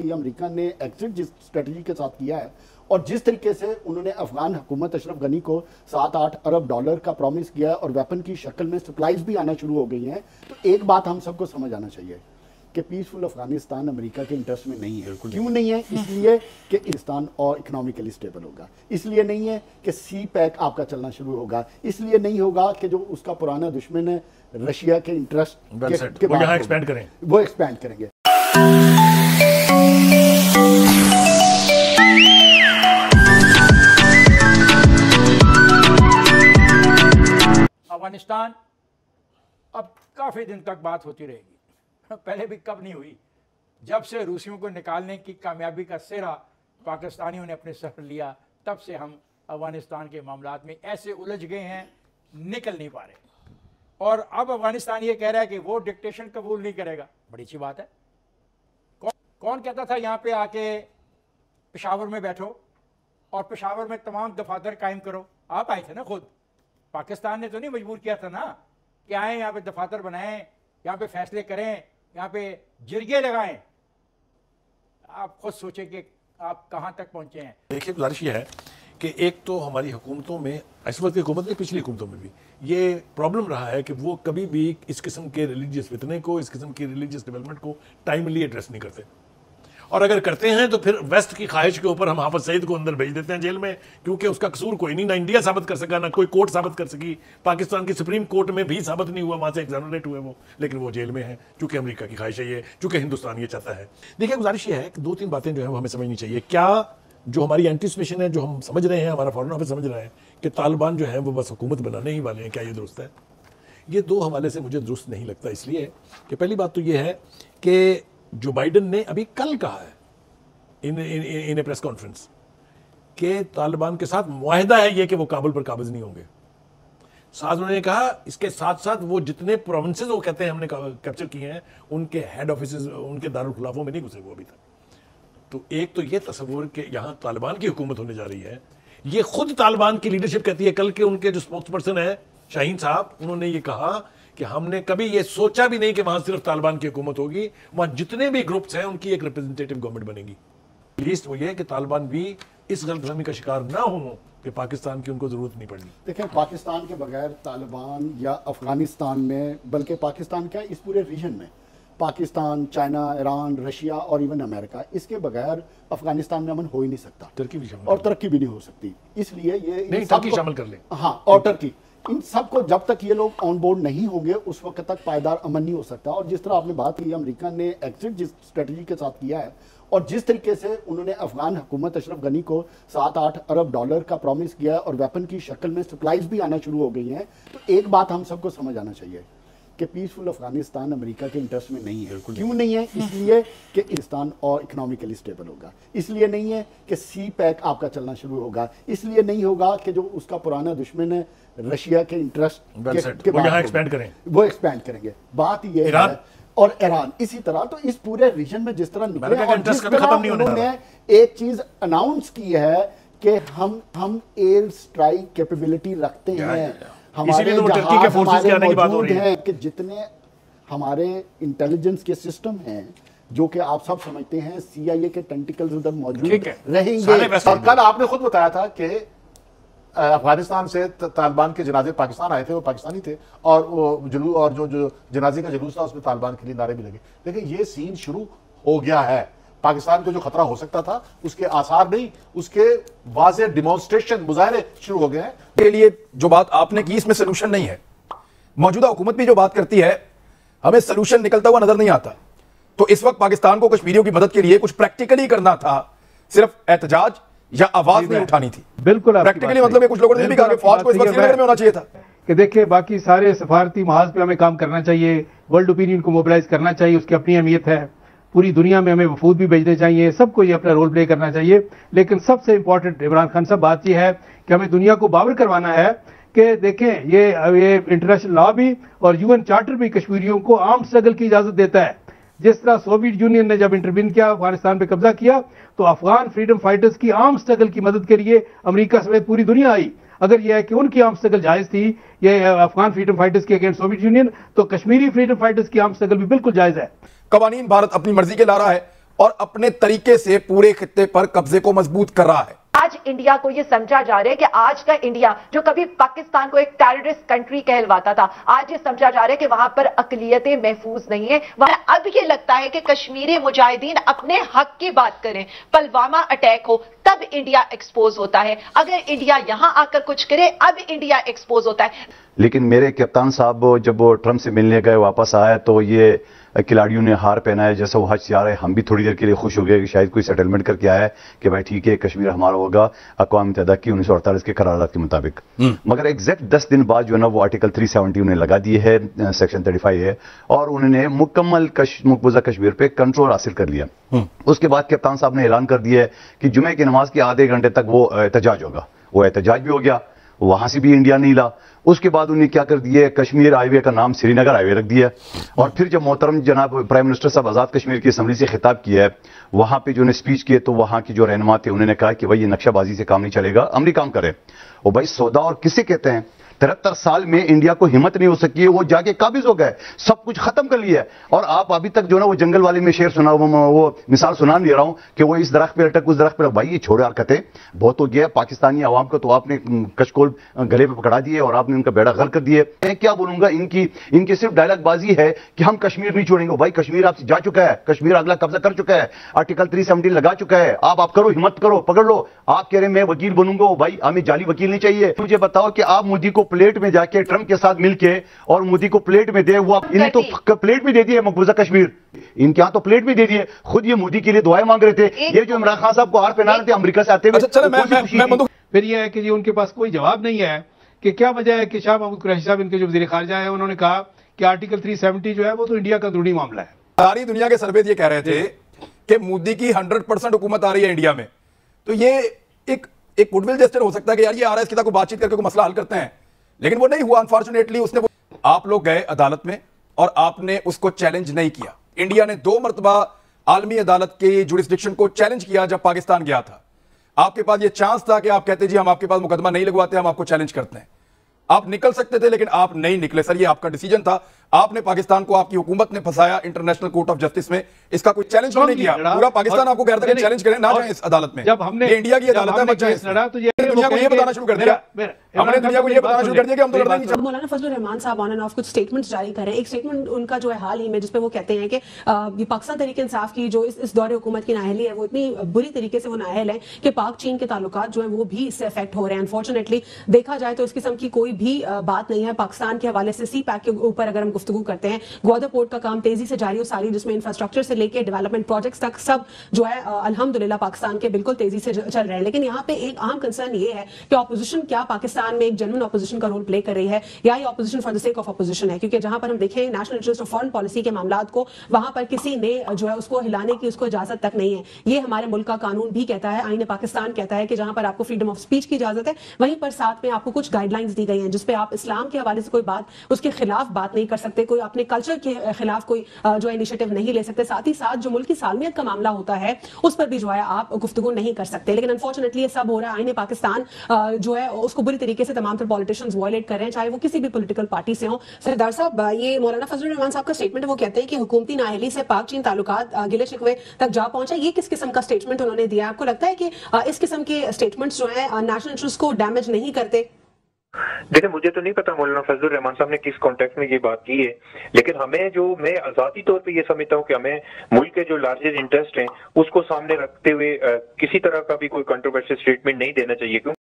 कि अमेरिका ने एग्जिट जिस स्ट्रेटजी के साथ किया है और जिस तरीके से उन्होंने अफगान हुकूमत अशरफ गनी को 7-8 अरब डॉलर का प्रॉमिस किया है और वेपन की शक्ल में सप्लाईज भी आना शुरू हो गई हैं, तो एक बात हम सबको समझ आना चाहिए कि पीसफुल अफगानिस्तान अमेरिका के इंटरेस्ट में नहीं है। क्यों नहीं है? इसलिए कि पाकिस्तान और इकोनॉमिकली स्टेबल होगा, इसलिए नहीं है कि सी पैक आपका चलना शुरू होगा, इसलिए नहीं होगा कि जो उसका पुराना दुश्मन है रशिया के इंटरेस्ट वो यहाँ एक्सपैंड करें, वो एक्सपैंड करेंगे। अफगानिस्तान अब काफ़ी दिन तक बात होती रहेगी, पहले भी कब नहीं हुई, जब से रूसियों को निकालने की कामयाबी का सिरा पाकिस्तानियों ने अपने सर लिया, तब से हम अफगानिस्तान के मामलात में ऐसे उलझ गए हैं, निकल नहीं पा रहे। और अब अफगानिस्तान ये कह रहा है कि वो डिक्टेशन कबूल नहीं करेगा। बड़ी अच्छी बात है। कौन कहता था यहाँ पे आके पेशावर में बैठो और पेशावर में तमाम दफातर कायम करो? आप आए थे ना खुद, पाकिस्तान ने तो नहीं मजबूर किया था ना कि आए यहाँ पे दफातर बनाएं, यहाँ पे फैसले करें, यहाँ पे जिरगे लगाएं। आप खुद सोचें कि आप कहाँ तक पहुँचे हैं। देखिए, गुजारिश ये है कि एक तो हमारी हुकूमतों में, इस वक्त की हुकूमत में, पिछली हुकूमतों में भी ये प्रॉब्लम रहा है कि वो कभी भी इस किस्म के रिलीजियस फितने को, इस किस्म की रिलीजियस डेवलपमेंट को टाइमली एड्रेस नहीं करते, और अगर करते हैं तो फिर वेस्ट की ख्वाहिश के ऊपर हम हाफिज सईद को अंदर भेज देते हैं जेल में, क्योंकि उसका कसूर कोई नहीं, ना इंडिया साबित कर सका, ना कोई कोर्ट साबित कर सकी, पाकिस्तान की सुप्रीम कोर्ट में भी साबित नहीं हुआ, वहां से एग्जामिनेट हुए वो, लेकिन वो जेल में है क्योंकि अमेरिका की ख्वाहिश है ये, क्योंकि हिंदुस्तान ये चाहता है। देखिए, गुजारिश ये है कि 2-3 बातें जो है वो हमें समझनी चाहिए। क्या जो हमारी एंटीसिपेशन है, जो हम समझ रहे हैं, हमारा फॉरेन ऑफिस समझ रहा है कि तालिबान जो है वो बस हुकूमत बनाने ही वाले हैं, क्या ये दुरुस्त है? ये दो हवाले से मुझे दुरुस्त नहीं लगता, इसलिए कि पहली बात तो ये है कि जो बाइडन ने अभी कल कहा है इन ए प्रेस कॉन्फ्रेंस के तालिबान के साथ मुआहिदा है ये कि वो काबुल पर काबिज नहीं होंगे। साथ उन्होंने कहा इसके साथ साथ वो जितने प्रोविंसेस वो कहते हैं हमने कैप्चर किए हैं, उनके हेड ऑफिस, उनके दारुल खुलाफों में नहीं घुसे वो अभी तक। तो एक तो ये तस्वुर कि यहाँ तालिबान की हुकूमत होने जा रही है, ये खुद तालिबान की लीडरशिप कहती है। कल के उनके जो स्पोक्स पर्सन है शाहीन साहब, उन्होंने ये कहा कि हमने कभी ये सोचा भी नहीं कि वहां सिर्फ तालिबान की हुकूमत होगी, वहां जितने भी ग्रुप्स हैं उनकी एक रिप्रेजेंटेटिव गवर्नमेंट बनेगी। लीस्ट वो ये है कि तालिबान भी इस गलतफहमी का शिकार ना हो कि पाकिस्तान की उनको जरूरत नहीं पड़नी। देखें, पाकिस्तान के बगैर तालिबान या अफगानिस्तान में, बल्कि पाकिस्तान क्या इस पूरे रीजन में, पाकिस्तान, चाइना, ईरान, रशिया और इवन अमेरिका, इसके बगैर अफगानिस्तान में अमन हो ही नहीं सकता, तुर्की भी शामिल, और तरक्की भी नहीं हो सकती। इसलिए ये नहीं, तुर्की शामिल कर ले, हाँ, और टर्की, इन सबको जब तक ये लोग ऑन बोर्ड नहीं होंगे उस वक्त तक पायदार अमन नहीं हो सकता। और जिस तरह आपने बात की, अमेरिका ने एग्जिट जिस स्ट्रेटजी के साथ किया है और जिस तरीके से उन्होंने अफगान हुकूमत अशरफ गनी को 7-8 अरब डॉलर का प्रॉमिस किया है और वेपन की शक्ल में सप्लाईज भी आना शुरू हो गई हैं, तो एक बात हम सबको समझ आना चाहिए कि पीसफुल अफगानिस्तान अमेरिका के इंटरेस्ट में नहीं है। क्यों नहीं है? इसलिए कि पाकिस्तान और इकोनॉमिकली स्टेबल होगा, इसलिए नहीं है कि सी पैक आपका चलना शुरू होगा, इसलिए नहीं होगा कि जो उसका पुराना दुश्मन है रशिया के इंटरेस्ट के वो यहाँ एक्सपैंड करें, वो एक्सपैंड करेंगे। बात ये है, और ईरान इसी तरह। तो इस पूरे रीजन में जिस तरह निकले और जिस तरह उन्होंने एक चीज अनाउंस की है कि हम एयर स्ट्राइक कैपेबिलिटी रखते हैं, हमारे जहाज हमारे मौजूद हैं, कि जितने हमारे इंटेलिजेंस के सिस्टम हैं, जो कि आप सब समझते हैं CIA के टेंटिकल्स उधर मौजूद रहेंगे। कल आपने खुद बताया था कि अफगानिस्तान से तालिबान के जनाजे पाकिस्तान आए थे, वो पाकिस्तानी थे, और वो जुलूस, और जो जनाजे का जुलूस था उसमें तालिबान के लिए नारे भी लगे। लेकिन ये सीन शुरू हो गया है। पाकिस्तान को जो खतरा हो सकता था उसके आसार नहीं, उसके वाज़ेह डिमॉन्स्ट्रेशन, मुजाहरे शुरू हो गए हैं। के लिए जो बात आपने की, इसमें सोल्यूशन नहीं है। मौजूदा हुकूमत भी जो बात करती है, हमें सोल्यूशन निकलता हुआ नजर नहीं आता। तो इस वक्त पाकिस्तान को कश्मीरियों की मदद के लिए कुछ प्रैक्टिकली करना था, सिर्फ एहतजाज या आवाज नहीं उठानी थी। बिल्कुल प्रैक्टिकली मतलब कुछ लोगों ने भी कहा कि फौज को इस वक्त श्रीनगर में होना चाहिए था। कि देखिए, बाकी सारे सफारती महाज पे हमें काम करना चाहिए, वर्ल्ड ओपिनियन को मोबिलाइज करना चाहिए, उसकी अपनी अहमियत है। पूरी दुनिया में हमें वफूद भी भेजने चाहिए, सबको ये अपना रोल प्ले करना चाहिए। लेकिन सबसे इंपॉर्टेंट इमरान खान साहब बात यह है कि हमें दुनिया को बावर करवाना है कि देखें, ये इंटरनेशनल लॉ भी और UN चार्टर भी कश्मीरियों को आर्म्ड स्ट्रगल की इजाजत देता है। जिस तरह सोवियत यूनियन ने जब इंटरवीन किया, अफगानिस्तान पे कब्जा किया, तो अफगान फ्रीडम फाइटर्स की आर्म स्ट्रगल की मदद के लिए अमेरिका समेत पूरी दुनिया आई। अगर यह है कि उनकी आर्म स्ट्रगल जायज थी, ये अफगान फ्रीडम फाइटर्स के अगेंस्ट सोवियत यूनियन, तो कश्मीरी फ्रीडम फाइटर्स की आर्म स्ट्रगल भी बिल्कुल जायज है। कवानीन भारत अपनी मर्जी के ला रहा है, और अपने तरीके से पूरे खित्ते पर कब्जे को मजबूत कर रहा है। आज इंडिया को यह समझा जा रहा है कि आज का इंडिया जो कभी पाकिस्तान को एक टेररिस्ट कंट्री कहलवाता था, आज ये समझा जा रहा है कि वहां पर अकलियतें महफूज नहीं है। वहां अब ये लगता है कि कश्मीरी मुजाहिदीन अपने हक की बात करें, पुलवामा अटैक हो तब इंडिया एक्सपोज होता है। अगर इंडिया यहां आकर कुछ करे अब इंडिया एक्सपोज होता है। लेकिन मेरे कप्तान साहब जब वो ट्रंप से मिलने गए वापस आए तो ये खिलाड़ियों ने हार पहनाया, जैसा वो हज से आ रहे हम भी थोड़ी देर के लिए खुश हो गए कि शायद कोई सेटलमेंट करके आया है कि भाई ठीक है कश्मीर हमारा होगा अक़वाम मुत्तहिदा की 1948 के करारात के मुताबिक। मगर एग्जैक्ट 10 दिन बाद जो है ना वो आर्टिकल 370 उन्हें लगा दिए है, सेक्शन 35 है, और उन्होंने मुकम्मल मकबूजा कश्मीर पे कंट्रोल हासिल कर लिया। उसके बाद कप्तान साहब ने ऐलान कर दिया है कि जुमे की नमाज के आधे घंटे तक वो एहतजाज होगा। वो एहतजाज भी हो गया, वहां से भी इंडिया नहीं ला। उसके बाद उन्हें क्या कर दिया, कश्मीर हाईवे का नाम श्रीनगर हाईवे रख दिया। और फिर जब मोहतरम जनाब प्राइम मिनिस्टर साहब आजाद कश्मीर की असम्बली से खिताब किया है, वहां पे जो उन्हें स्पीच किए तो वहां की जो रहनुमा थे उन्होंने कहा कि भाई ये नक्शाबाजी से काम नहीं चलेगा, अमली काम करे। और भाई सौदा और किसे कहते हैं? 73 साल में इंडिया को हिम्मत नहीं हो सकी है, वो जाके काबिज हो गए, सब कुछ खत्म कर लिया है। और आप अभी तक जो ना वो जंगल वाले में शेर सुना, वो मिसाल सुना नहीं रहा हूं कि वो इस दरख्त पे अटक उस दरख्त पे। भाई ये छोड़े हरकतें, बहुत हो गया पाकिस्तानी आवाम को तो आपने कशकोल गले पे पकड़ा दिए और आपने उनका बेड़ा गर्क कर दिए। मैं क्या बोलूंगा, इनकी सिर्फ डायलॉग बाजी है कि हम कश्मीर नहीं छोड़ेंगे। भाई कश्मीर आपसे जा चुका है, कश्मीर अगला कब्जा कर चुका है, आर्टिकल 370 लगा चुका है। आप करो, हिम्मत करो, पकड़ लो। आप कह रहे मैं वकील बनूंगा, भाई हमें जाली वकील नहीं चाहिए। मुझे बताओ कि आप मोदी को प्लेट में जाके ट्रंप के साथ मिलके और मोदी को प्लेट में दे, वो इन्हें तो प्लेट में दे दिए मकबूजा कश्मीर, इनके यहां तो प्लेट में दे दिए। खुद ये मोदी के लिए दुआएं मांग रहे थे। ये जो इमरान खान साहब को हार पहना रहे थे अमेरिका से आते हुए। फिर यह है कि जी उनके पास कोई जवाब नहीं है कि क्या वजह है कि शाह महमूद कुरैशी साहब इनके जो वज़ीर खारजा है उन्होंने कहा कि आर्टिकल 370 जो है वो तो इंडिया का अंदरूनी मामला है। सारी दुनिया के सर्वे ये कह रहे थे कि मोदी की 100% हुकूमत आ रही है इंडिया में, तो ये एक गुडविल जेस्चर हो सकता है कि यार ये आरएस के साथ बातचीत करके कोई मसला हल करते हैं, लेकिन वो नहीं हुआ अनफॉर्चुनेटली। उसने आप लोग गए अदालत में और आपने उसको चैलेंज नहीं किया। इंडिया ने 2 मरतबा आलमी अदालत के जुरिस्डिक्शन को चैलेंज किया जब पाकिस्तान गया था। आपके पास ये चांस था कि आप कहते जी हम आपके पास मुकदमा नहीं लगवाते, हम आपको चैलेंज करते हैं। आप निकल सकते थे लेकिन आप नहीं निकले। सर ये आपका डिसीजन था, आपने पाकिस्तान को आपकी हुकूमत ने फंसाया इंटरनेशनल कोर्ट ऑफ जस्टिस में, इसका कोई चैलेंज नहीं किया। पूरा पाकिस्तान आपको कह रहा था कि चैलेंज करें, ना जाएं इस अदालत में। जब हमने इंडिया की अदालत है, मत जाएं। तो ये दुनिया को ये बताना शुरू कर दिया, हमने दुनिया को ये बताना शुरू कर दिया कि हम तो लड़ना नहीं चाहते। मौलाना फजलुर रहमान साहब ऑन एंड ऑफ कुछ स्टेटमेंट्स जारी कर रहे हैं। एक स्टेटमेंट उनका जो है हाल ही में जिसपे वो कहते हैं कि ये पाकिस्तान तहरीक इंसाफ की जो इस दौरे हुकूमत की नाअहली है वो इतनी बुरी तरीके से वो नाअहल है कि पाक चीन के ताल्लुकात जो है वो भी इससे अफेक्ट हो रहे हैं। अनफॉर्चुनेटली देखा जाए तो इस किस्म की कोई भी बात नहीं है पाकिस्तान के हवाले से। सी पैक के ऊपर अगर हम गुफ्तगू करते हैं, ग्वादर पोर्ट का काम तेजी से जारी हो सारी, जिसमें इंफ्रास्ट्रक्चर से लेकर डेवलपमेंट प्रोजेक्ट्स तक सब जो है अल्हम्दुलिल्लाह पाकिस्तान के बिल्कुल तेजी से चल रहे हैं। लेकिन यहाँ पे एक अहम कंसर्न ये है कि ऑपोजिशन क्या पाकिस्तान में एक जेन्युइन ऑपोजिशन का रोल प्ले कर रही है या ये opposition for the sake of opposition है। क्योंकि जहां पर हम देखें नेशनल इंटरेस्ट और फॉरेन पॉलिसी के मामलात को, वहां पर किसी ने जो है उसको हिलाने की उसको इजाजत तक नहीं है। ये हमारे मुल्क का कानून भी कहता है, आईन पाकिस्तान कहता है कि जहां पर आपको फ्रीडम ऑफ स्पीच की इजाजत है, वहीं पर साथ में आपको कुछ गाइडलाइंस दी गई हैं जिसपे आप इस्लाम के हवाले से कोई बात, उसके खिलाफ बात नहीं कर सकते, कोई अपने कल्चर के खिलाफ कोई जो इनिशिएटिव नहीं ले सकते। साथ ही साथ जो मुल्क की सालमियत का मामला होता है उस पर भी जो है आप गुफ्तगू नहीं कर सकते। लेकिन अनफॉर्चुनेटली ये सब हो रहा है। आईन पाकिस्तान जो है उसको बुरी तरीके से तमाम तरह पॉलिटिशियंस वायलेट कर रहे हैं, चाहे वो किसी भी पॉलिटिकल पार्टी से हो। सरदार साहब, ये मौलाना फजलुर रहमान साहब का स्टेटमेंट है, वो कहते हैं कि हुकूमती नाअहली से पाक चीन ताल्लुकात गिले शिकवे तक जा पहुंचा। ये किस किस्म का स्टेटमेंट उन्होंने दिया? आपको लगता है कि इस किस्म के स्टेटमेंट्स जो है नेशनल इंटरेस्ट को डैमेज नहीं करते? देखिए मुझे तो नहीं पता मौलाना फजलुर रहमान साहब ने किस कॉन्टेक्स्ट में ये बात की है, लेकिन हमें जो मैं आजादी तौर पे ये समझता हूँ कि हमें मुल्क के जो लार्जेस्ट इंटरेस्ट हैं उसको सामने रखते हुए किसी तरह का भी कोई कंट्रोवर्शियल स्टेटमेंट नहीं देना चाहिए। क्यों